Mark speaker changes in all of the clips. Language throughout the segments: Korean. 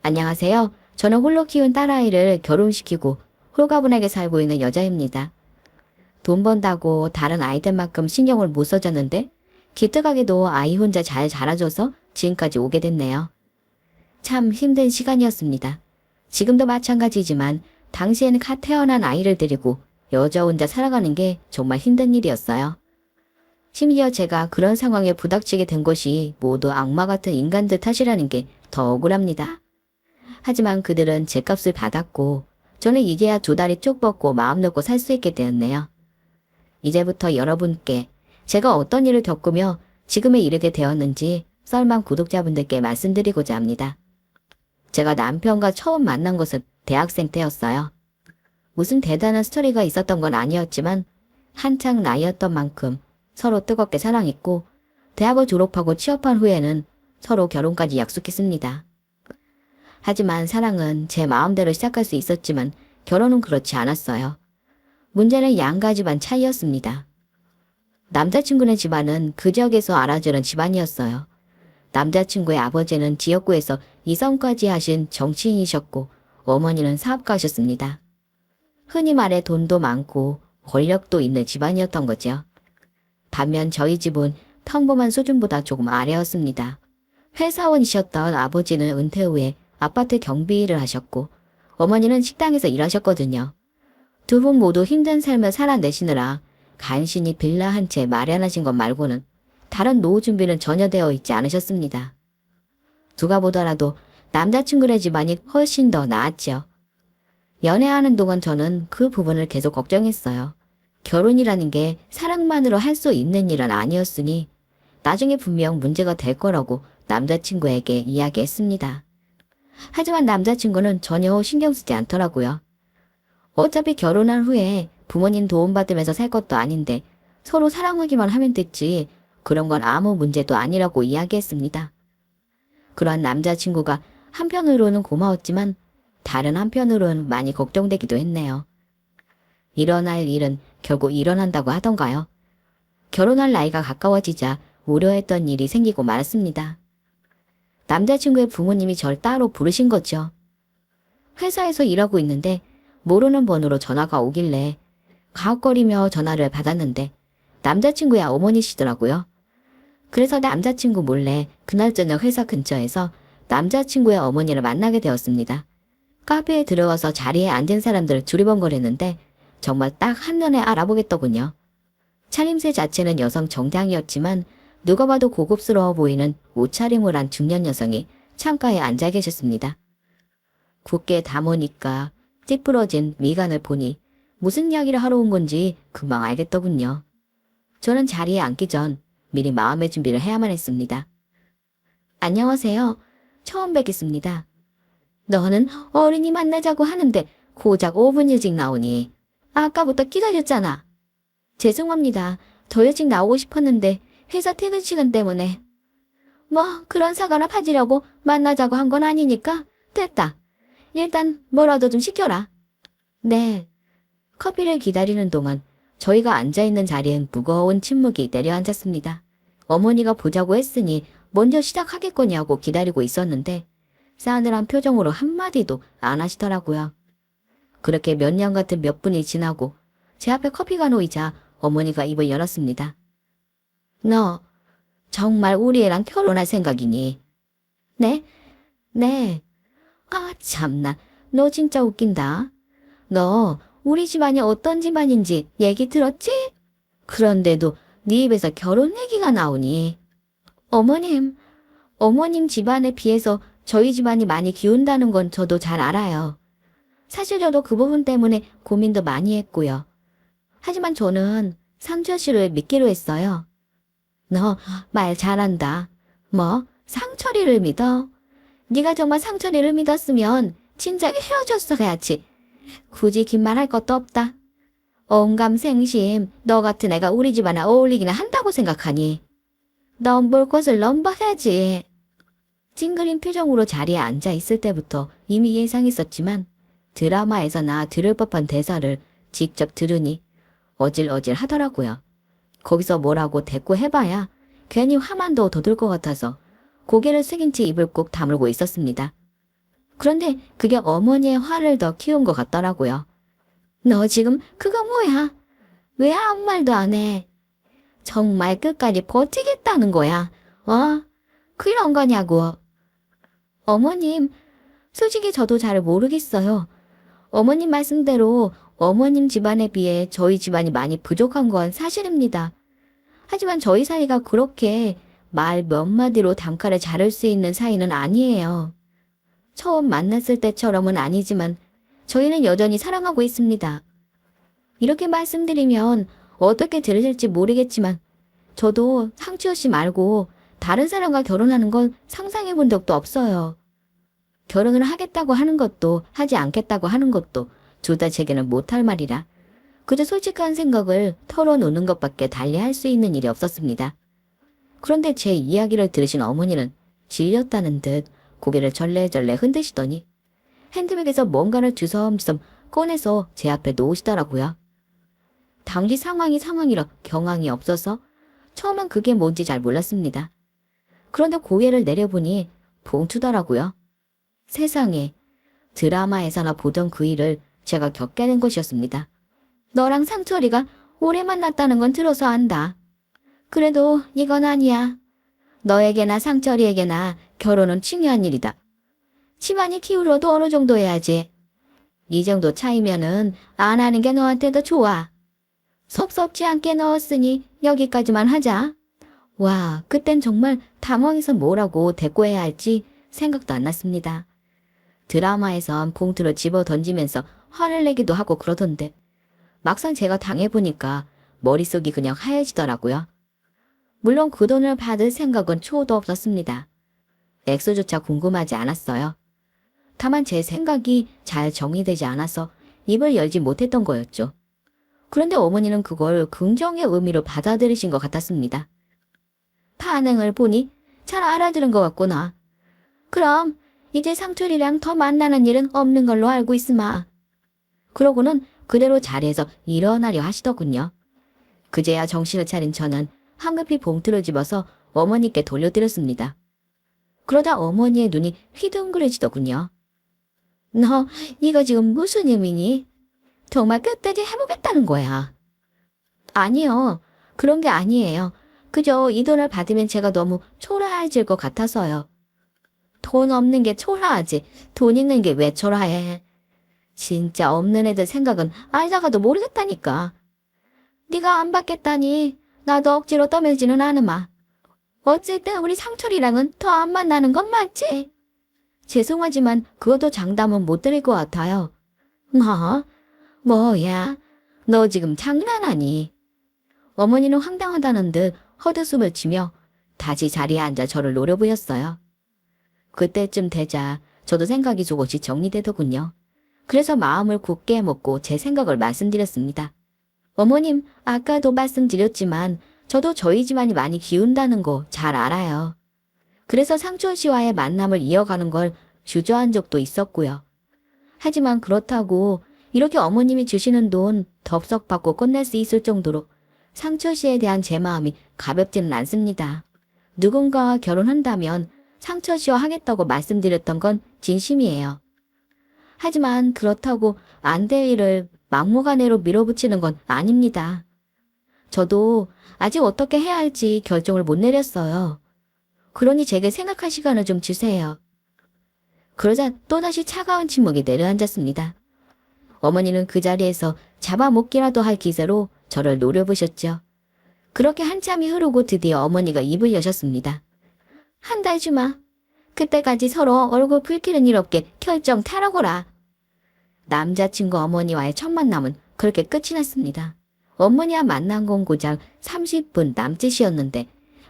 Speaker 1: 안녕하세요. 저는 홀로 키운 딸아이를 결혼시키고 홀가분하게 살고 있는 여자입니다. 돈 번다고 다른 아이들만큼 신경을 못 써줬는데 기특하게도 아이 혼자 잘 자라줘서 지금까지 오게 됐네요. 참 힘든 시간이었습니다. 지금도 마찬가지지만 당시에는 갓 태어난 아이를 데리고 여자 혼자 살아가는 게 정말 힘든 일이었어요. 심지어 제가 그런 상황에 부닥치게 된 것이 모두 악마 같은 인간들 탓이라는 게 더 억울합니다. 하지만 그들은 제값을 받았고 저는 이제야 두 다리 쭉 뻗고 마음 놓고 살 수 있게 되었네요. 이제부터 여러분께 제가 어떤 일을 겪으며 지금에 이르게 되었는지 썰만 구독자분들께 말씀드리고자 합니다. 제가 남편과 처음 만난 것은 대학생 때였어요. 무슨 대단한 스토리가 있었던 건 아니었지만 한창 나이였던 만큼 서로 뜨겁게 사랑했고 대학을 졸업하고 취업한 후에는 서로 결혼까지 약속했습니다. 하지만 사랑은 제 마음대로 시작할 수 있었지만 결혼은 그렇지 않았어요. 문제는 양가 집안 차이였습니다. 남자친구네 집안은 그 지역에서 알아주는 집안이었어요. 남자친구의 아버지는 지역구에서 이성까지 하신 정치인이셨고 어머니는 사업가셨습니다. 흔히 말해 돈도 많고 권력도 있는 집안이었던 거죠. 반면 저희 집은 평범한 수준보다 조금 아래였습니다. 회사원이셨던 아버지는 은퇴 후에 아파트 경비 일을 하셨고 어머니는 식당에서 일하셨거든요. 두 분 모두 힘든 삶을 살아내시느라 간신히 빌라 한 채 마련하신 것 말고는 다른 노후 준비는 전혀 되어 있지 않으셨습니다. 누가 보더라도 남자친구네 집안이 훨씬 더 나았죠. 연애하는 동안 저는 그 부분을 계속 걱정했어요. 결혼이라는 게 사랑만으로 할 수 있는 일은 아니었으니 나중에 분명 문제가 될 거라고 남자친구에게 이야기했습니다. 하지만 남자친구는 전혀 신경 쓰지 않더라고요. 어차피 결혼한 후에 부모님 도움받으면서 살 것도 아닌데 서로 사랑하기만 하면 됐지 그런 건 아무 문제도 아니라고 이야기했습니다. 그러한 남자친구가 한편으로는 고마웠지만 다른 한편으로는 많이 걱정되기도 했네요. 일어날 일은 결국 일어난다고 하던가요. 결혼할 나이가 가까워지자 우려했던 일이 생기고 말았습니다. 남자친구의 부모님이 절 따로 부르신 거죠. 회사에서 일하고 있는데 모르는 번호로 전화가 오길래 가혹거리며 전화를 받았는데 남자친구의 어머니시더라고요. 그래서 남자친구 몰래 그날 저녁 회사 근처에서 남자친구의 어머니를 만나게 되었습니다. 카페에 들어와서 자리에 앉은 사람들을 두리번거렸는데 정말 딱 한눈에 알아보겠더군요. 차림새 자체는 여성 정장이었지만 누가 봐도 고급스러워 보이는 옷차림을 한 중년 여성이 창가에 앉아 계셨습니다. 굳게 담으니까 찌푸러진 미간을 보니 무슨 이야기를 하러 온 건지 금방 알겠더군요. 저는 자리에 앉기 전 미리 마음의 준비를 해야만 했습니다. 안녕하세요. 처음 뵙겠습니다. 너는 어른이 만나자고 하는데 고작 5분 일찍 나오니 아까부터 기다렸잖아. 죄송합니다. 더 일찍 나오고 싶었는데 회사 퇴근 시간 때문에. 뭐 그런 사과나 파지려고 만나자고 한 건 아니니까 됐다. 일단 뭐라도 좀 시켜라. 네. 커피를 기다리는 동안 저희가 앉아있는 자리엔 무거운 침묵이 내려앉았습니다. 어머니가 보자고 했으니 먼저 시작하겠거냐고 기다리고 있었는데 싸늘한 표정으로 한마디도 안 하시더라고요. 그렇게 몇 년 같은 몇 분이 지나고 제 앞에 커피가 놓이자 어머니가 입을 열었습니다. 너 정말 우리 애랑 결혼할 생각이니? 네? 네. 아 참나, 너 진짜 웃긴다. 너 우리 집안이 어떤 집안인지 얘기 들었지? 그런데도 네 입에서 결혼 얘기가 나오니. 어머님 집안에 비해서 저희 집안이 많이 기운다는 건 저도 잘 알아요. 사실 저도 그 부분 때문에 고민도 많이 했고요. 하지만 저는 상철씨를 믿기로 했어요. 너 말 잘한다. 뭐? 상철이를 믿어? 네가 정말 상철이를 믿었으면 진작에 헤어졌어야지. 굳이 긴 말 할 것도 없다. 언감생심 너 같은 애가 우리 집안에 어울리기나 한다고 생각하니? 넌 볼 것을 넘봐야지. 찡그린 표정으로 자리에 앉아 있을 때부터 이미 예상했었지만 드라마에서나 들을 법한 대사를 직접 들으니 어질어질 하더라고요. 거기서 뭐라고 대꾸 해봐야 괜히 화만 더 돋을 것 같아서 고개를 숙인 채 입을 꼭 다물고 있었습니다. 그런데 그게 어머니의 화를 더 키운 것 같더라고요. 너 지금 그거 뭐야? 왜 아무 말도 안 해? 정말 끝까지 버티겠다는 거야? 그런 거냐고. 어머님, 솔직히 저도 잘 모르겠어요. 어머님 말씀대로 어머님 집안에 비해 저희 집안이 많이 부족한 건 사실입니다. 하지만 저희 사이가 그렇게 말 몇 마디로 단칼에 자를 수 있는 사이는 아니에요. 처음 만났을 때처럼은 아니지만 저희는 여전히 사랑하고 있습니다. 이렇게 말씀드리면 어떻게 들으실지 모르겠지만 저도 상추 씨 말고 다른 사람과 결혼하는 건 상상해 본 적도 없어요. 결혼을 하겠다고 하는 것도 하지 않겠다고 하는 것도 둘 다 제게는 못할 말이라 그저 솔직한 생각을 털어놓는 것밖에 달리 할 수 있는 일이 없었습니다. 그런데 제 이야기를 들으신 어머니는 질렸다는 듯 고개를 절레절레 흔드시더니 핸드백에서 뭔가를 주섬주섬 꺼내서 제 앞에 놓으시더라고요. 당시 상황이라 경황이 없어서 처음엔 그게 뭔지 잘 몰랐습니다. 그런데 고개를 내려보니 봉투더라고요. 세상에, 드라마에서나 보던 그 일을 제가 겪게 된 것이었습니다. 너랑 상철이가 오래 만났다는 건 들어서 안다. 그래도 이건 아니야. 너에게나 상철이에게나 결혼은 중요한 일이다. 집안이 기울어도 어느 정도 해야지. 이 정도 차이면은 안 하는 게 너한테도 좋아. 섭섭지 않게 넣었으니 여기까지만 하자. 와, 그땐 정말 당황해서 뭐라고 대꾸해야 할지 생각도 안 났습니다. 드라마에선 봉투를 집어 던지면서 화를 내기도 하고 그러던데 막상 제가 당해보니까 머릿속이 그냥 하얘지더라고요. 물론 그 돈을 받을 생각은 초도 없었습니다. 액수조차 궁금하지 않았어요. 다만 제 생각이 잘 정리되지 않아서 입을 열지 못했던 거였죠. 그런데 어머니는 그걸 긍정의 의미로 받아들이신 것 같았습니다. 반응을 보니 잘 알아들은 것 같구나. 그럼 이제 상철이랑 더 만나는 일은 없는 걸로 알고 있으마. 그러고는 그대로 자리에서 일어나려 하시더군요. 그제야 정신을 차린 저는 황급히 봉투를 집어서 어머니께 돌려드렸습니다. 그러다 어머니의 눈이 휘둥그레지더군요. 너 이거 지금 무슨 의미니? 정말 끝까지 해보겠다는 거야. 아니요. 그런 게 아니에요. 그저 이 돈을 받으면 제가 너무 초라해질 것 같아서요. 돈 없는 게 초라하지. 돈 있는 게 왜 초라해. 진짜 없는 애들 생각은 알다가도 모르겠다니까. 네가 안 받겠다니 나도 억지로 떠밀지는 않으마. 어쨌든 우리 상철이랑은 더 안 만나는 건 맞지? 죄송하지만 그것도 장담은 못 드릴 것 같아요. 뭐야? 너 지금 장난하니? 어머니는 황당하다는 듯 헛웃음을 치며 다시 자리에 앉아 저를 노려보였어요. 그때쯤 되자 저도 생각이 조금씩 정리되더군요. 그래서 마음을 굳게 먹고 제 생각을 말씀드렸습니다. 어머님, 아까도 말씀드렸지만 저도 저희 집안이 많이 기운다는 거 잘 알아요. 그래서 상촌 씨와의 만남을 이어가는 걸 주저한 적도 있었고요. 하지만 그렇다고 이렇게 어머님이 주시는 돈 덥석 받고 끝낼 수 있을 정도로 상철 씨에 대한 제 마음이 가볍지는 않습니다. 누군가와 결혼한다면 상철 씨와 하겠다고 말씀드렸던 건 진심이에요. 하지만 그렇다고 안 될 일을 막무가내로 밀어붙이는 건 아닙니다. 저도 아직 어떻게 해야 할지 결정을 못 내렸어요. 그러니 제게 생각할 시간을 좀 주세요. 그러자 또다시 차가운 침묵이 내려앉았습니다. 어머니는 그 자리에서 잡아먹기라도 할 기세로 저를 노려보셨죠. 그렇게 한참이 흐르고 드디어 어머니가 입을 여셨습니다. 한 달 주마. 그때까지 서로 얼굴 붉히는 일 없게 결정 타라고라. 남자친구 어머니와의 첫 만남은 그렇게 끝이 났습니다. 어머니와 만난 건 고작 30분 남짓이었는데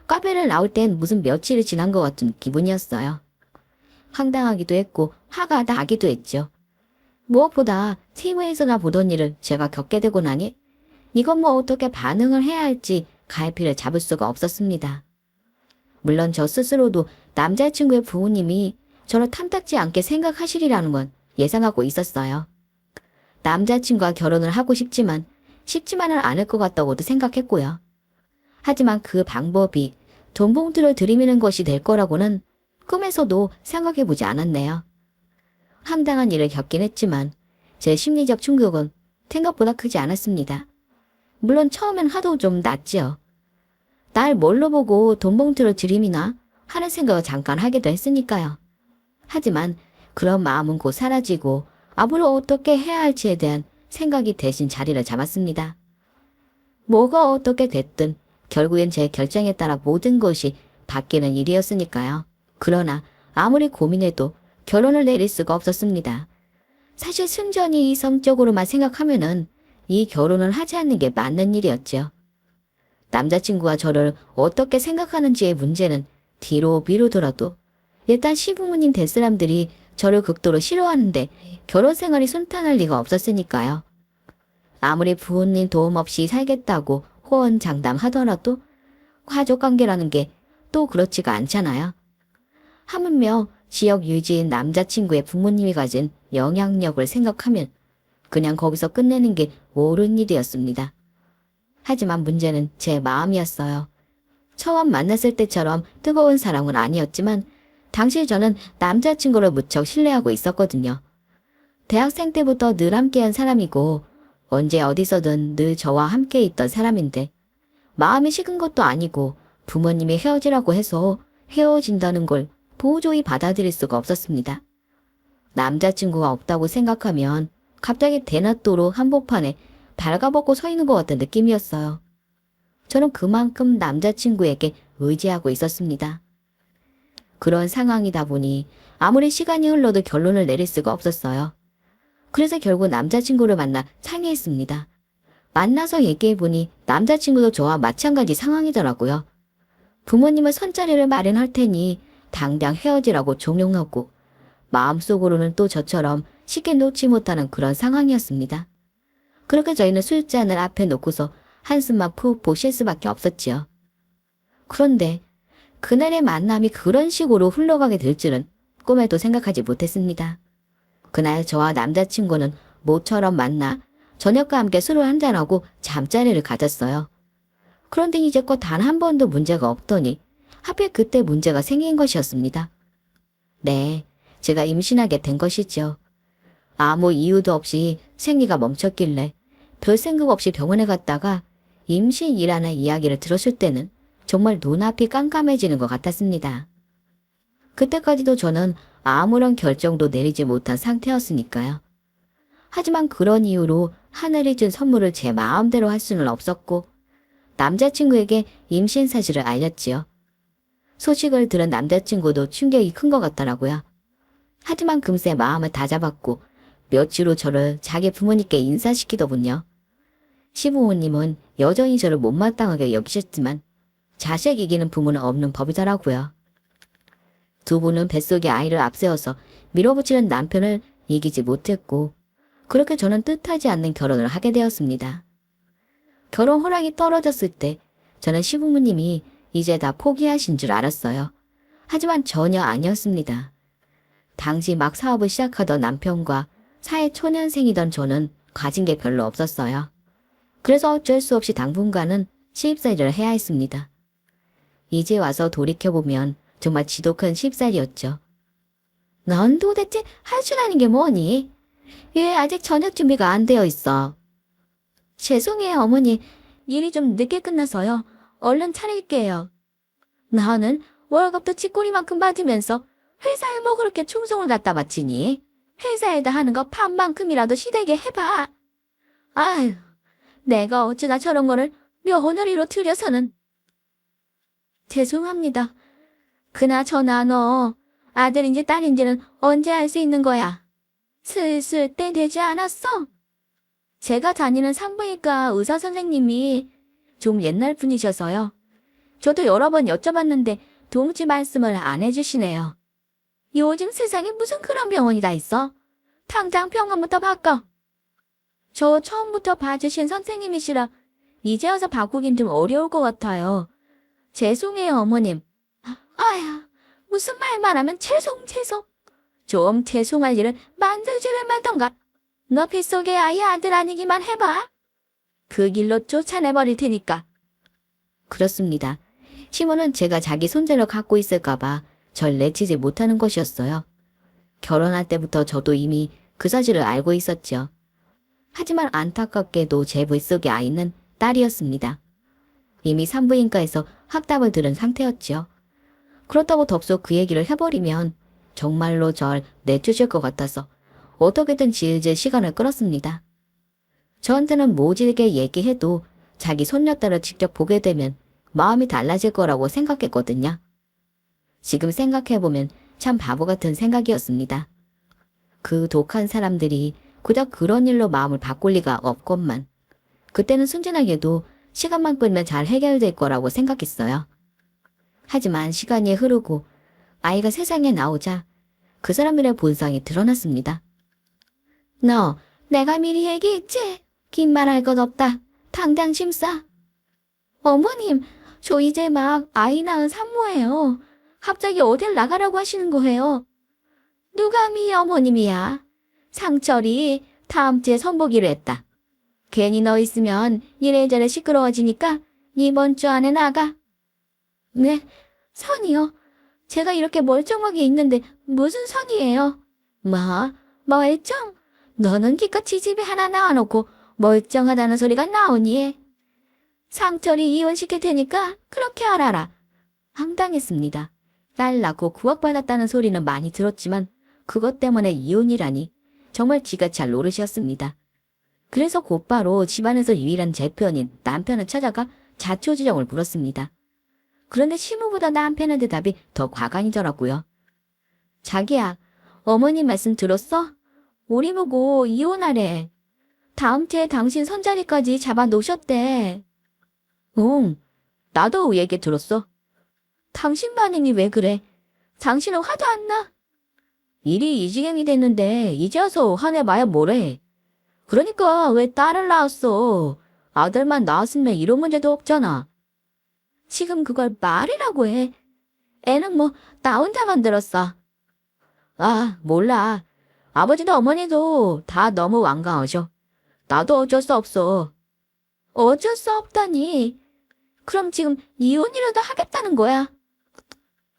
Speaker 1: 카페를 나올 땐 무슨 며칠이 지난 것 같은 기분이었어요. 황당하기도 했고 화가 나기도 했죠. 무엇보다 TV에서나 보던 일을 제가 겪게 되고 나니 이건 뭐 어떻게 반응을 해야 할지 갈피를 잡을 수가 없었습니다. 물론 저 스스로도 남자친구의 부모님이 저를 탐탁지 않게 생각하시리라는 건 예상하고 있었어요. 남자친구와 결혼을 하고 싶지만은 않을 것 같다고도 생각했고요. 하지만 그 방법이 돈 봉투를 들이미는 것이 될 거라고는 꿈에서도 생각해보지 않았네요. 황당한 일을 겪긴 했지만 제 심리적 충격은 생각보다 크지 않았습니다. 물론 처음엔 하도 좀 났지요. 날 뭘로 보고 돈 봉투를 들이미나 하는 생각을 잠깐 하기도 했으니까요. 하지만 그런 마음은 곧 사라지고 앞으로 어떻게 해야 할지에 대한 생각이 대신 자리를 잡았습니다. 뭐가 어떻게 됐든 결국엔 제 결정에 따라 모든 것이 바뀌는 일이었으니까요. 그러나 아무리 고민해도 결론을 내릴 수가 없었습니다. 사실 순전히 이성적으로만 생각하면은 이 결혼을 하지 않는 게 맞는 일이었죠. 남자친구가 저를 어떻게 생각하는지의 문제는 뒤로 미루더라도 일단 시부모님 될 사람들이 저를 극도로 싫어하는데 결혼 생활이 순탄할 리가 없었으니까요. 아무리 부모님 도움 없이 살겠다고 호언장담하더라도 가족관계라는 게 또 그렇지가 않잖아요. 하물며 지역 유지인 남자친구의 부모님이 가진 영향력을 생각하면 그냥 거기서 끝내는 게 옳은 일이었습니다. 하지만 문제는 제 마음이었어요. 처음 만났을 때처럼 뜨거운 사랑은 아니었지만 당시 저는 남자친구를 무척 신뢰하고 있었거든요. 대학생 때부터 늘 함께한 사람이고 언제 어디서든 늘 저와 함께 있던 사람인데 마음이 식은 것도 아니고 부모님이 헤어지라고 해서 헤어진다는 걸 도저히 받아들일 수가 없었습니다. 남자친구가 없다고 생각하면 갑자기 대낮도로 한복판에 발가벗고 서 있는 것 같은 느낌이었어요. 저는 그만큼 남자친구에게 의지하고 있었습니다. 그런 상황이다 보니 아무리 시간이 흘러도 결론을 내릴 수가 없었어요. 그래서 결국 남자친구를 만나 상의했습니다. 만나서 얘기해보니 남자친구도 저와 마찬가지 상황이더라고요. 부모님은 손자리를 마련할 테니 당장 헤어지라고 종용하고 마음속으로는 또 저처럼 쉽게 놓지 못하는 그런 상황이었습니다. 그렇게 저희는 술잔을 앞에 놓고서 한숨만 푹푹 쉴 수밖에 없었지요. 그런데 그날의 만남이 그런 식으로 흘러가게 될 줄은 꿈에도 생각하지 못했습니다. 그날 저와 남자친구는 모처럼 만나 저녁과 함께 술을 한잔하고 잠자리를 가졌어요. 그런데 이제껏 단 한 번도 문제가 없더니 하필 그때 문제가 생긴 것이었습니다. 네, 제가 임신하게 된 것이죠. 아무 이유도 없이 생리가 멈췄길래 별 생각 없이 병원에 갔다가 임신이라는 이야기를 들었을 때는 정말 눈앞이 깜깜해지는 것 같았습니다. 그때까지도 저는 아무런 결정도 내리지 못한 상태였으니까요. 하지만 그런 이유로 하늘이 준 선물을 제 마음대로 할 수는 없었고 남자친구에게 임신 사실을 알렸지요. 소식을 들은 남자친구도 충격이 큰 것 같더라고요. 하지만 금세 마음을 다잡았고 며칠 후 저를 자기 부모님께 인사시키더군요. 시부모님은 여전히 저를 못마땅하게 여기셨지만 자식 이기는 부모는 없는 법이더라고요. 두 분은 뱃속에 아이를 앞세워서 밀어붙이는 남편을 이기지 못했고 그렇게 저는 뜻하지 않는 결혼을 하게 되었습니다. 결혼 허락이 떨어졌을 때 저는 시부모님이 이제 다 포기하신 줄 알았어요. 하지만 전혀 아니었습니다. 당시 막 사업을 시작하던 남편과 사회 초년생이던 저는 가진 게 별로 없었어요. 그래서 어쩔 수 없이 당분간은 시집살이를 해야 했습니다. 이제 와서 돌이켜보면 정말 지독한 시집살이였죠. 넌 도대체 할 줄 아는 게 뭐니? 왜 아직 저녁 준비가 안 되어 있어? 죄송해요, 어머니. 일이 좀 늦게 끝나서요. 얼른 차릴게요. 나는 월급도 쥐꼬리만큼 받으면서 회사에 뭐 그렇게 충성을 갖다 바치니? 회사에다 하는 거 반만큼이라도 시대게 해봐. 아휴, 내가 어쩌다 저런 거를 며느리로 들여서는. 죄송합니다. 그나저나 너 아들인지 딸인지는 언제 알 수 있는 거야? 슬슬 때 되지 않았어? 제가 다니는 산부인과 의사 선생님이 좀 옛날 분이셔서요. 저도 여러 번 여쭤봤는데 도무지 말씀을 안 해주시네요. 요즘 세상에 무슨 그런 병원이 다 있어? 당장 병원부터 바꿔. 저 처음부터 봐주신 선생님이시라 이제 와서 바꾸긴 좀 어려울 것 같아요. 죄송해요, 어머님. 아야, 무슨 말만 하면 죄송. 좀 죄송할 일은 만들지를 말던가. 너 뱃속에 아이 아들 아니기만 해봐. 그 길로 쫓아내버릴 테니까. 그렇습니다. 시모는 제가 자기 손자를 갖고 있을까봐 절 내치지 못하는 것이었어요. 결혼할 때부터 저도 이미 그 사실을 알고 있었죠. 하지만 안타깝게도 제 뱃속의 아이는 딸이었습니다. 이미 산부인과에서 확답을 들은 상태였죠. 그렇다고 덥석 그 얘기를 해버리면 정말로 절 내쫓을 것 같아서 어떻게든 질질 시간을 끌었습니다. 저한테는 모질게 얘기해도 자기 손녀딸을 직접 보게 되면 마음이 달라질 거라고 생각했거든요. 지금 생각해보면 참 바보 같은 생각이었습니다. 그 독한 사람들이 그저 그런 일로 마음을 바꿀 리가 없건만 그때는 순진하게도 시간만 끌면 잘 해결될 거라고 생각했어요. 하지만 시간이 흐르고 아이가 세상에 나오자 그 사람들의 본성이 드러났습니다. 너 내가 미리 얘기했지? 긴 말할 것 없다. 당장 심싸. 어머님, 저 이제 막 아이 낳은 산모예요. 갑자기 어딜 나가라고 하시는 거예요? 누가 미 어머님이야? 상철이 다음 주에 선보기로 했다. 괜히 너 있으면 이래저래 시끄러워지니까 이번 주 안에 나가. 네, 선이요? 제가 이렇게 멀쩡하게 있는데 무슨 선이에요? 뭐? 멀쩡? 너는 기껏 지집에 하나 낳아놓고 멀쩡하다는 소리가 나오니? 상철이 이혼시킬 테니까 그렇게 알아라. 황당했습니다. 딸 낳고 구박받았다는 소리는 많이 들었지만 그것 때문에 이혼이라니 정말 지가 잘 노릇이었습니다. 그래서 곧바로 집안에서 유일한 제 편인 남편을 찾아가 자초지종을 물었습니다. 그런데 시모보다 남편의 대답이 더 과간이더라고요. 자기야, 어머님 말씀 들었어? 우리 보고 이혼하래. 다음 주에 당신 손자리까지 잡아 놓으셨대. 응, 나도 얘기 들었어. 당신 반응이 왜 그래? 당신은 화도 안 나? 일이 이 지경이 됐는데 이제 와서 화내봐야 뭐래. 그러니까 왜 딸을 낳았어? 아들만 낳았으면 이런 문제도 없잖아. 지금 그걸 말이라고 해. 애는 뭐 나 혼자 만들었어. 아, 몰라. 아버지도 어머니도 다 너무 완강하셔. 나도 어쩔 수 없어. 어쩔 수 없다니. 그럼 지금 이혼이라도 하겠다는 거야?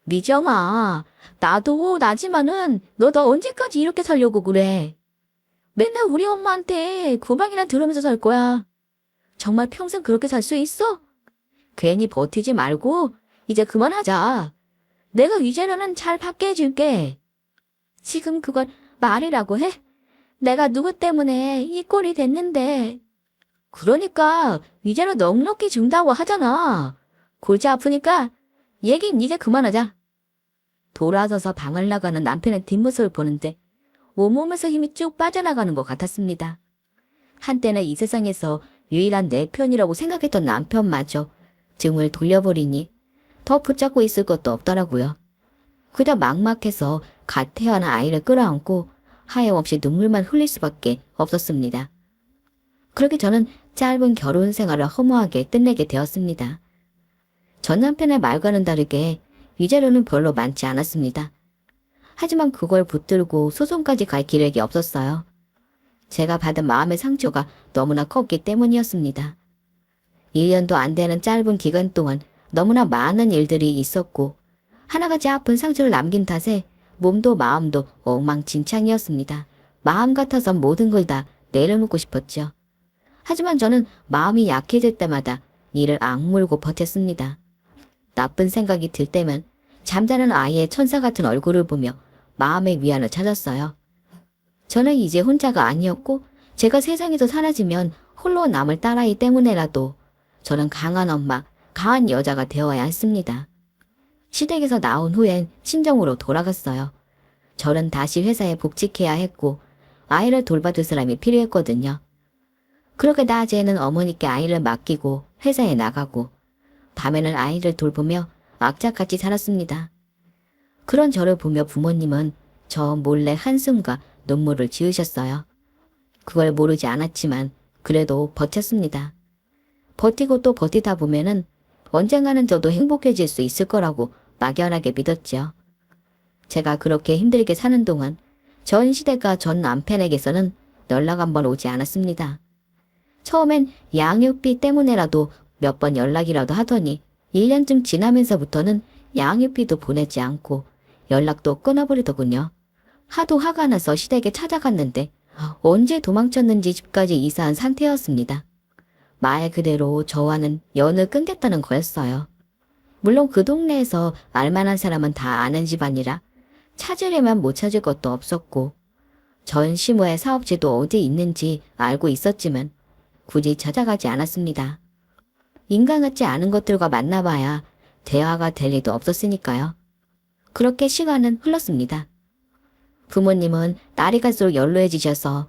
Speaker 1: 미정아, 나도 나지만은 너 언제까지 이렇게 살려고 그래? 맨날 우리 엄마한테 구박이나 들으면서 살 거야. 정말 평생 그렇게 살 수 있어? 괜히 버티지 말고 이제 그만하자. 내가 이제는 잘 받게 해줄게. 지금 그걸 말이라고 해? 내가 누구 때문에 이 꼴이 됐는데. 그러니까 이제는 넉넉히 준다고 하잖아. 골치 아프니까 얘긴 이제 그만하자. 돌아서서 방을 나가는 남편의 뒷모습을 보는데 온몸에서 힘이 쭉 빠져나가는 것 같았습니다. 한때는 이 세상에서 유일한 내 편이라고 생각했던 남편마저 등을 돌려버리니 더 붙잡고 있을 것도 없더라고요. 그저 막막해서 갓 태어난 아이를 끌어안고 하염없이 눈물만 흘릴 수밖에 없었습니다. 그렇게 저는 짧은 결혼 생활을 허무하게 끝내게 되었습니다. 전 남편의 말과는 다르게 위자료는 별로 많지 않았습니다. 하지만 그걸 붙들고 소송까지 갈 기력이 없었어요. 제가 받은 마음의 상처가 너무나 컸기 때문이었습니다. 1년도 안 되는 짧은 기간 동안 너무나 많은 일들이 있었고 하나같이 아픈 상처를 남긴 탓에 몸도 마음도 엉망진창이었습니다. 마음 같아선 모든 걸 다 내려놓고 싶었죠. 하지만 저는 마음이 약해질 때마다 이를 악물고 버텼습니다. 나쁜 생각이 들 때면 잠자는 아이의 천사 같은 얼굴을 보며 마음의 위안을 찾았어요. 저는 이제 혼자가 아니었고 제가 세상에서 사라지면 홀로 남을 딸아이 때문에라도 저는 강한 엄마, 강한 여자가 되어야 했습니다. 시댁에서 나온 후엔 친정으로 돌아갔어요. 저는 다시 회사에 복직해야 했고 아이를 돌봐줄 사람이 필요했거든요. 그렇게 낮에는 어머니께 아이를 맡기고 회사에 나가고 밤에는 아이를 돌보며 악착같이 살았습니다. 그런 저를 보며 부모님은 저 몰래 한숨과 눈물을 지으셨어요. 그걸 모르지 않았지만 그래도 버텼습니다. 버티고 또 버티다 보면은 언젠가는 저도 행복해질 수 있을 거라고 막연하게 믿었죠. 제가 그렇게 힘들게 사는 동안 전 시댁과 전 남편에게서는 연락 한 번 오지 않았습니다. 처음엔 양육비 때문에라도 몇 번 연락이라도 하더니 1년쯤 지나면서부터는 양육비도 보내지 않고 연락도 끊어버리더군요. 하도 화가 나서 시댁에 찾아갔는데 언제 도망쳤는지 집까지 이사한 상태였습니다. 말 그대로 저와는 연을 끊겠다는 거였어요. 물론 그 동네에서 알만한 사람은 다 아는 집안이라 찾으려면 못 찾을 것도 없었고 전 시모의 사업체도 어디 있는지 알고 있었지만 굳이 찾아가지 않았습니다. 인간 같지 않은 것들과 만나봐야 대화가 될 리도 없었으니까요. 그렇게 시간은 흘렀습니다. 부모님은 날이 갈수록 연로해지셔서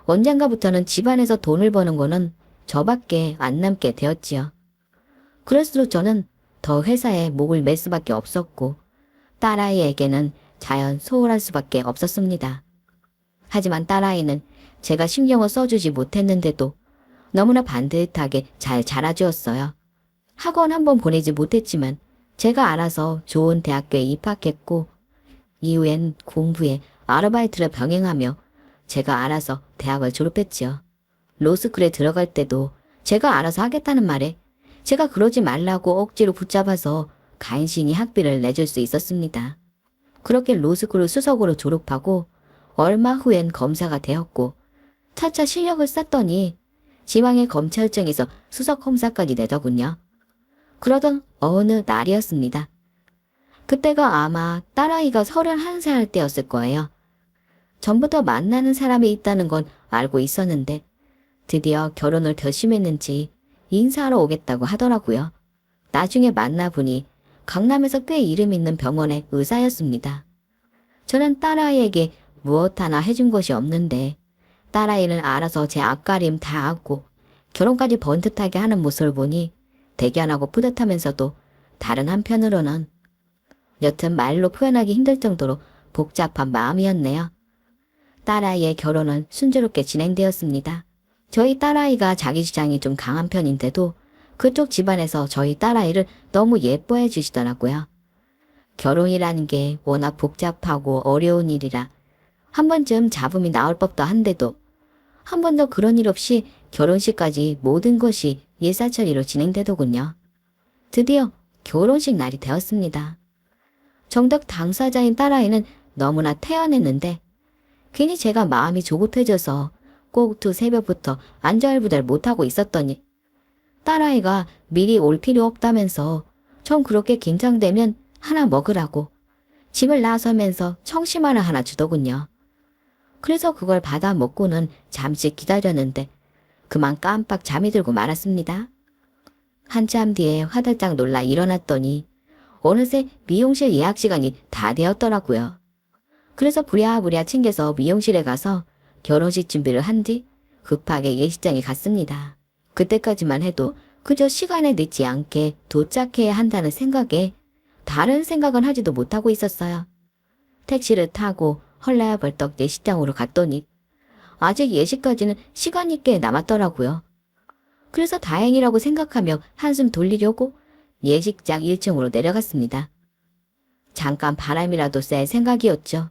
Speaker 1: 언젠가부터는 집안에서 돈을 버는 거는 저밖에 안 남게 되었지요. 그럴수록 저는 더 회사에 목을 맬 수밖에 없었고 딸아이에게는 자연 소홀할 수밖에 없었습니다. 하지만 딸아이는 제가 신경을 써주지 못했는데도 너무나 반듯하게 잘 자라주었어요. 학원 한번 보내지 못했지만 제가 알아서 좋은 대학교에 입학했고 이후엔 공부에 아르바이트를 병행하며 제가 알아서 대학을 졸업했지요. 로스쿨에 들어갈 때도 제가 알아서 하겠다는 말에 제가 그러지 말라고 억지로 붙잡아서 간신히 학비를 내줄 수 있었습니다. 그렇게 로스쿨을 수석으로 졸업하고 얼마 후엔 검사가 되었고 차차 실력을 쌓더니 지방의 검찰청에서 수석 검사까지 되더군요. 그러던 어느 날이었습니다. 그때가 아마 딸아이가 31살 때였을 거예요. 전부터 만나는 사람이 있다는 건 알고 있었는데 드디어 결혼을 결심했는지 인사하러 오겠다고 하더라고요. 나중에 만나보니 강남에서 꽤 이름 있는 병원의 의사였습니다. 저는 딸아이에게 무엇 하나 해준 것이 없는데 딸아이는 알아서 제 앞가림 다 안고 결혼까지 번듯하게 하는 모습을 보니 대견하고 뿌듯하면서도 다른 한편으로는 여튼 말로 표현하기 힘들 정도로 복잡한 마음이었네요. 딸아이의 결혼은 순조롭게 진행되었습니다. 저희 딸아이가 자기 주장이 좀 강한 편인데도 그쪽 집안에서 저희 딸아이를 너무 예뻐해 주시더라고요. 결혼이라는 게 워낙 복잡하고 어려운 일이라 한 번쯤 잡음이 나올 법도 한데도 한 번도 그런 일 없이 결혼식까지 모든 것이 일사천리로 진행되더군요. 드디어 결혼식 날이 되었습니다. 정작 당사자인 딸아이는 너무나 태연했는데 괜히 제가 마음이 조급해져서 꼭두 새벽부터 안절부절 못하고 있었더니 딸아이가 미리 올 필요 없다면서 전 그렇게 긴장되면 하나 먹으라고 집을 나서면서 청심환을 하나 주더군요. 그래서 그걸 받아 먹고는 잠시 기다렸는데 그만 깜빡 잠이 들고 말았습니다. 한참 뒤에 화들짝 놀라 일어났더니 어느새 미용실 예약 시간이 다 되었더라고요. 그래서 부랴부랴 챙겨서 미용실에 가서 결혼식 준비를 한 뒤 급하게 예식장에 갔습니다. 그때까지만 해도 그저 시간에 늦지 않게 도착해야 한다는 생각에 다른 생각은 하지도 못하고 있었어요. 택시를 타고 헐레벌떡 예식장으로 갔더니 아직 예식까지는 시간이 꽤 남았더라고요. 그래서 다행이라고 생각하며 한숨 돌리려고 예식장 1층으로 내려갔습니다. 잠깐 바람이라도 쐴 생각이었죠.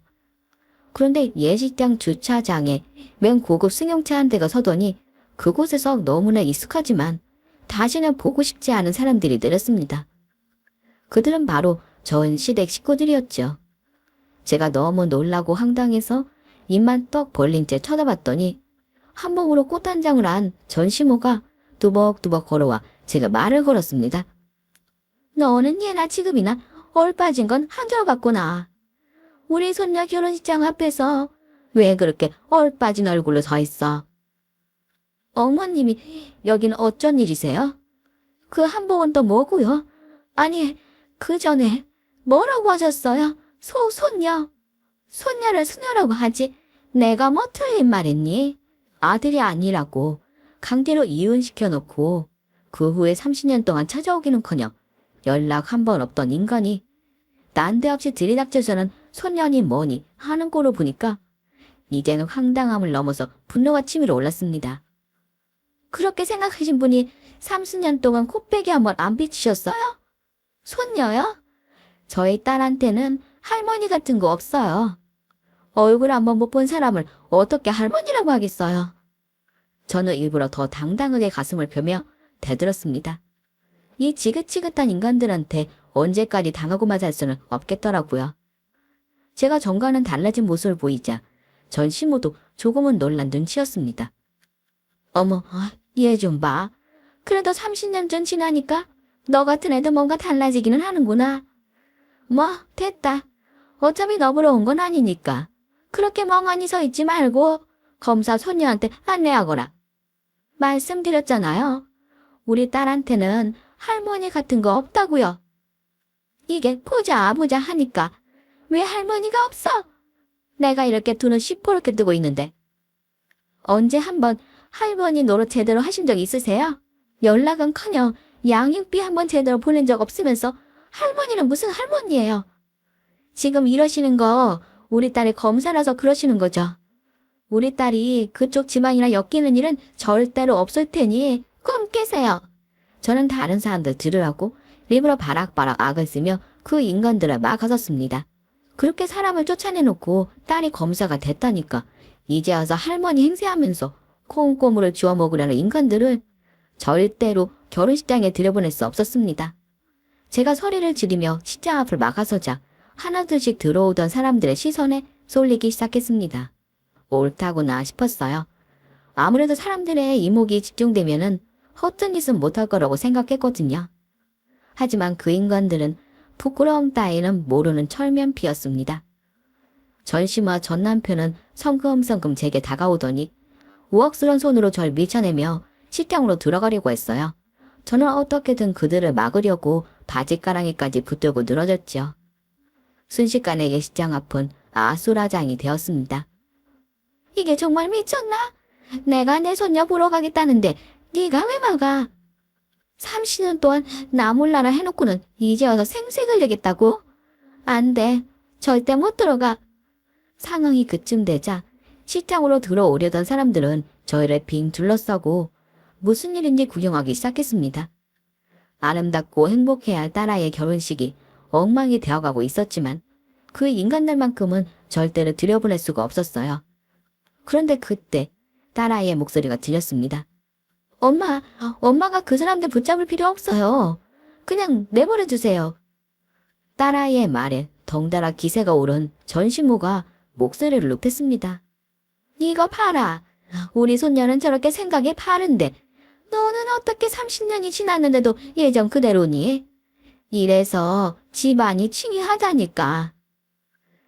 Speaker 1: 그런데 예식장 주차장에 맨 고급 승용차 한 대가 서더니 그곳에서 너무나 익숙하지만 다시는 보고 싶지 않은 사람들이 내렸습니다. 그들은 바로 전 시댁 식구들이었죠. 제가 너무 놀라고 황당해서 입만 떡 벌린 채 쳐다봤더니 한복으로 꽃단장을 한 전시모가 두벅두벅 걸어와 제가 말을 걸었습니다. 너는 예나 지금이나 얼빠진 건 한결같구나. 우리 손녀 결혼식장 앞에서 왜 그렇게 얼빠진 얼굴로 서 있어? 어머님이 여긴 어쩐 일이세요? 그 한복은 또 뭐고요? 아니, 그 전에 뭐라고 하셨어요? 손녀. 손녀를 수녀라고 하지. 내가 뭐 틀린 말했니? 아들이 아니라고 강제로 이혼시켜놓고 그 후에 30년 동안 찾아오기는커녕 연락 한 번 없던 인간이 난데없이 들이닥쳐서는 손녀니 뭐니 하는 꼴을 보니까 이제는 황당함을 넘어서 분노가 치밀어 올랐습니다. 그렇게 생각하신 분이 30년 동안 코빼기 한번 안 비치셨어요? 손녀요? 저희 딸한테는 할머니 같은 거 없어요. 얼굴 한번 못 본 사람을 어떻게 할머니라고 하겠어요? 저는 일부러 더 당당하게 가슴을 펴며 대들었습니다. 이 지긋지긋한 인간들한테 언제까지 당하고만 살 수는 없겠더라고요. 제가 전과는 달라진 모습을 보이자 전시모도 조금은 놀란 눈치였습니다. 어머, 얘 좀 봐. 그래도 30년 전 지나니까 너 같은 애도 뭔가 달라지기는 하는구나. 뭐, 됐다. 어차피 너 보러 온 건 아니니까. 그렇게 멍하니 서 있지 말고 검사 손녀한테 안내하거라. 말씀드렸잖아요. 우리 딸한테는 할머니 같은 거 없다고요. 이게 보자 보자 하니까 왜 할머니가 없어? 내가 이렇게 눈을 시퍼렇게 뜨고 있는데. 언제 한번 할머니 노릇 제대로 하신 적 있으세요? 연락은커녕 양육비 한번 제대로 보낸 적 없으면서 할머니는 무슨 할머니예요? 지금 이러시는 거 우리 딸이 검사라서 그러시는 거죠. 우리 딸이 그쪽 지방이나 엮이는 일은 절대로 없을 테니 꿈 깨세요. 저는 다른 사람들 들으라고 일부러 바락바락 악을 쓰며 그 인간들을 막아섰습니다. 그렇게 사람을 쫓아내놓고 딸이 검사가 됐다니까 이제 와서 할머니 행세하면서 콩고물을 주워 먹으려는 인간들을 절대로 결혼식장에 들여보낼 수 없었습니다. 제가 소리를 지르며 식장 앞을 막아서자 하나둘씩 들어오던 사람들의 시선에 쏠리기 시작했습니다. 옳다구나 싶었어요. 아무래도 사람들의 이목이 집중되면은 허튼 짓은 못할 거라고 생각했거든요. 하지만 그 인간들은 부끄러움 따위는 모르는 철면피였습니다. 전심과 전 남편은 성큼성큼 제게 다가오더니 우악스런 손으로 절 밀쳐내며 식당으로 들어가려고 했어요. 저는 어떻게든 그들을 막으려고 바지가랑이까지 붙들고 늘어졌죠. 순식간에 예식장 앞은 아수라장이 되었습니다. 이게 정말 미쳤나? 내가 내 손녀 보러 가겠다는데 네가 왜 막아? 30년 동안 나 몰라라 해놓고는 이제 와서 생색을 내겠다고? 안 돼. 절대 못 들어가. 상황이 그쯤 되자 식당으로 들어오려던 사람들은 저희를 빙 둘러싸고 무슨 일인지 구경하기 시작했습니다. 아름답고 행복해야 할 딸아이의 결혼식이 엉망이 되어가고 있었지만 그 인간들만큼은 절대로 들여보낼 수가 없었어요. 그런데 그때 딸아이의 목소리가 들렸습니다. 엄마가 그 사람들 붙잡을 필요 없어요. 그냥 내버려 두세요. 딸아이의 말에 덩달아 기세가 오른 전신모가 목소리를 높였습니다. 이거 봐라. 우리 손녀는 저렇게 생각이 바른데 너는 어떻게 30년이 지났는데도 예전 그대로니? 이래서 집안이 칭의하다니까.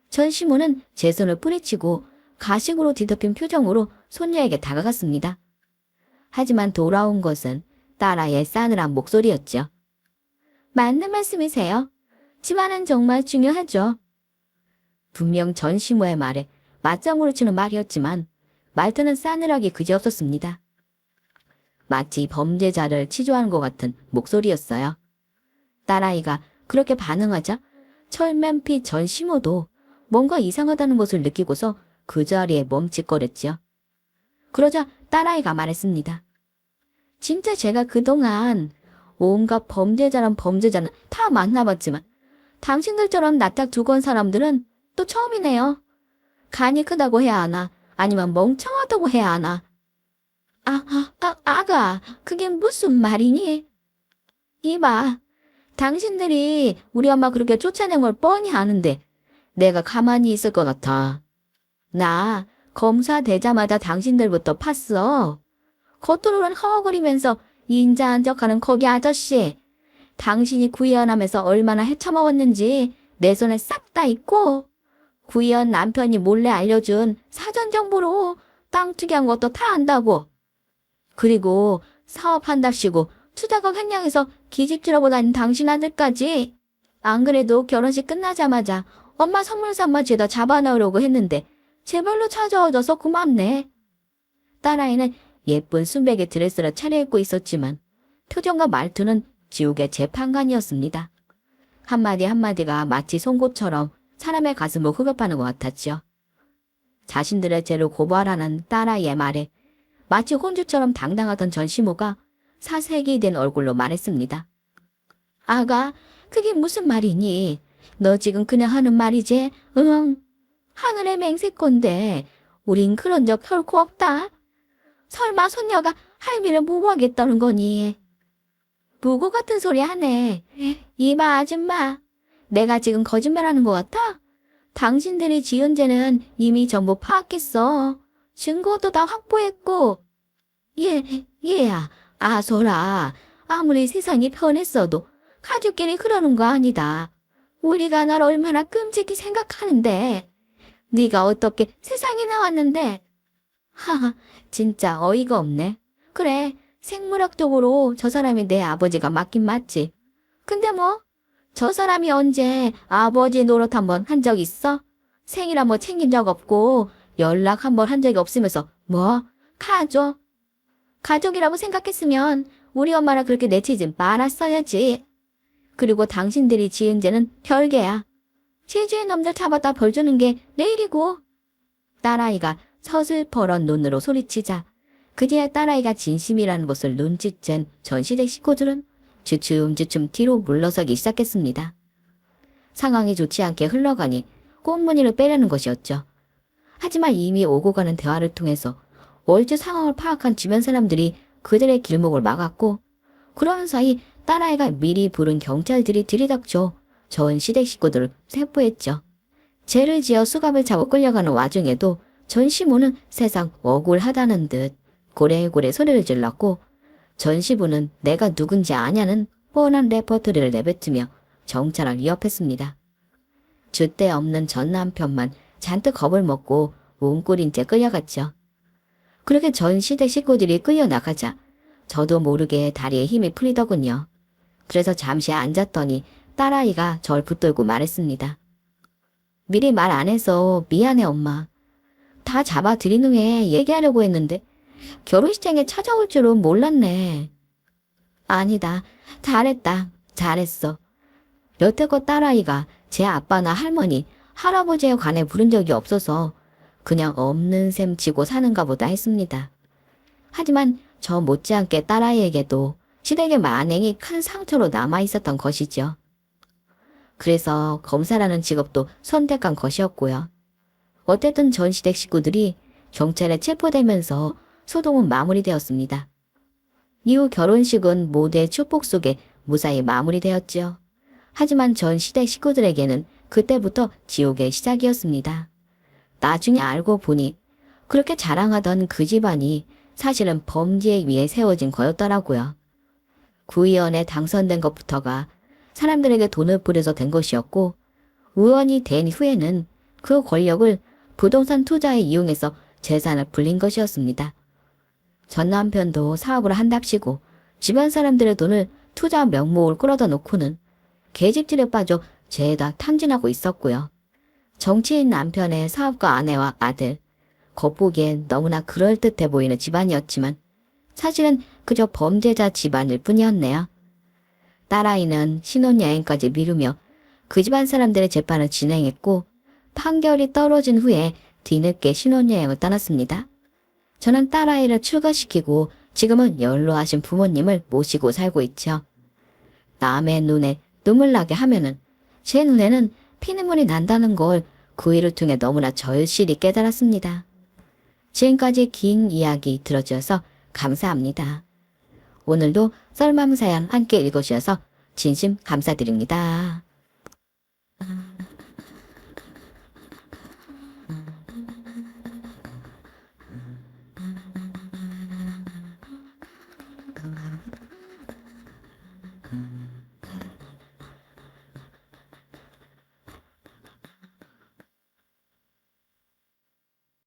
Speaker 1: 전시모는 제 손을 뿌리치고 가식으로 뒤덮인 표정으로 손녀에게 다가갔습니다. 하지만 돌아온 것은 딸아이의 싸늘한 목소리였죠. 맞는 말씀이세요. 집안은 정말 중요하죠. 분명 전시모의 말에 맞장구를 치는 말이었지만 말투는 싸늘하기 그지없었습니다. 마치 범죄자를 치조하는 것 같은 목소리였어요. 딸아이가 그렇게 반응하자 철면피 전시모도 뭔가 이상하다는 것을 느끼고서 그 자리에 멈칫거렸지요. 그러자 딸아이가 말했습니다. 진짜 제가 그동안 온갖 범죄자란 범죄자는 다 만나봤지만 당신들처럼 낯짝 두건 사람들은 또 처음이네요. 간이 크다고 해야 하나 아니면 멍청하다고 해야 하나. 아가, 그게 무슨 말이니? 이봐, 당신들이 우리 엄마 그렇게 쫓아낸 걸 뻔히 아는데 내가 가만히 있을 것 같아. 나 검사 되자마자 당신들부터 팠어. 겉으로는 허거리면서 인자한 척하는 거기 아저씨. 당신이 구의원하면서 얼마나 헤쳐먹었는지 내 손에 싹 다 있고 구의원 남편이 몰래 알려준 사전 정보로 땅 투기한 것도 다 안다고. 그리고 사업한답시고 투자금 횡령해서 기집질하고 다닌 당신 아들까지. 안 그래도 결혼식 끝나자마자 엄마 선물 삼아 죄다 잡아넣으려고 했는데 제발로 찾아와줘서 고맙네. 딸아이는 예쁜 순백의 드레스를 차려입고 있었지만 표정과 말투는 지옥의 재판관이었습니다. 한마디 한마디가 마치 송곳처럼 사람의 가슴을 후벼파는 것 같았죠. 자신들의 죄를 고발하는 딸아이의 말에 마치 혼주처럼 당당하던 전시모가 사색이 된 얼굴로 말했습니다. 아가, 그게 무슨 말이니? 너 지금 그냥 하는 말이지? 응. 하늘의 맹세건데 우린 그런 적 결코 없다. 설마 손녀가 할미를 보호하겠다는 거니? 부고 같은 소리 하네. 이봐, 아줌마. 내가 지금 거짓말하는 것 같아? 당신들이 지은 죄는 이미 전부 파악했어. 증거도 다 확보했고. 얘야, 아소라. 아무리 세상이 편했어도 가족끼리 그러는 거 아니다. 우리가 널 얼마나 끔찍히 생각하는데. 네가 어떻게 세상에 나왔는데. 하하, 진짜 어이가 없네. 그래, 생물학적으로 저 사람이 내 아버지가 맞긴 맞지. 근데 뭐, 저 사람이 언제 아버지 노릇 한번 한 적 있어? 생일 한번 챙긴 적 없고 연락 한번 한 적이 없으면서 뭐? 가족? 가족이라고 생각했으면 우리 엄마랑 그렇게 내치지 말았어야지. 그리고 당신들이 지은 죄는 별개야. 제주의 놈들 잡아다 벌 주는 게 내일이고. 딸아이가 서슬퍼런 눈으로 소리치자 그제야 딸아이가 진심이라는 것을 눈치챈 전시대 식구들은 주춤주춤 뒤로 물러서기 시작했습니다. 상황이 좋지 않게 흘러가니 꽁무니를 빼려는 것이었죠. 하지만 이미 오고 가는 대화를 통해서 얼추 상황을 파악한 주변 사람들이 그들의 길목을 막았고 그러는 사이 딸아이가 미리 부른 경찰들이 들이닥쳐 전 시댁 식구들을 체포했죠. 죄를 지어 수갑을 차고 끌려가는 와중에도 전 시모는 세상 억울하다는 듯 고래고래 소리를 질렀고 전 시부는 내가 누군지 아냐는 뻔한 레퍼토리를 내뱉으며 정찰을 위협했습니다. 줏대 없는 전 남편만 잔뜩 겁을 먹고 웅꿀인 채 끌려갔죠. 그렇게 전 시댁 식구들이 끌려나가자 저도 모르게 다리에 힘이 풀리더군요. 그래서 잠시 앉았더니 딸아이가 절 붙들고 말했습니다. 미리 말 안 해서 미안해 엄마. 다 잡아들인 후에 얘기하려고 했는데 결혼식장에 찾아올 줄은 몰랐네. 아니다. 잘했다. 잘했어. 여태껏 딸아이가 제 아빠나 할머니, 할아버지에 관해 부른 적이 없어서 그냥 없는 셈 치고 사는가 보다 했습니다. 하지만 저 못지않게 딸아이에게도 시댁의 만행이 큰 상처로 남아있었던 것이죠. 그래서 검사라는 직업도 선택한 것이었고요. 어쨌든 전 시댁 식구들이 경찰에 체포되면서 소동은 마무리되었습니다. 이후 결혼식은 모두의 축복 속에 무사히 마무리되었지요. 하지만 전 시댁 식구들에게는 그때부터 지옥의 시작이었습니다. 나중에 알고 보니 그렇게 자랑하던 그 집안이 사실은 범죄에 의해 세워진 거였더라고요. 구의원에 당선된 것부터가 사람들에게 돈을 뿌려서 된 것이었고 의원이 된 후에는 그 권력을 부동산 투자에 이용해서 재산을 불린 것이었습니다. 전 남편도 사업을 한답시고 집안 사람들의 돈을 투자 명목을 끌어다 놓고는 계집질에 빠져 죄다 탕진하고 있었고요. 정치인 남편의 사업가 아내와 아들, 겉보기엔 너무나 그럴듯해 보이는 집안이었지만 사실은 그저 범죄자 집안일 뿐이었네요. 딸아이는 신혼여행까지 미루며 그 집안 사람들의 재판을 진행했고 판결이 떨어진 후에 뒤늦게 신혼여행을 떠났습니다. 저는 딸아이를 출가시키고 지금은 연로하신 부모님을 모시고 살고 있죠. 남의 눈에 눈물 나게 하면은 제 눈에는 피눈물이 난다는 걸 그 일을 통해 너무나 절실히 깨달았습니다. 지금까지 긴 이야기 들어주셔서 감사합니다. 오늘도 썰맘사연 함께 읽어주셔서 진심 감사드립니다.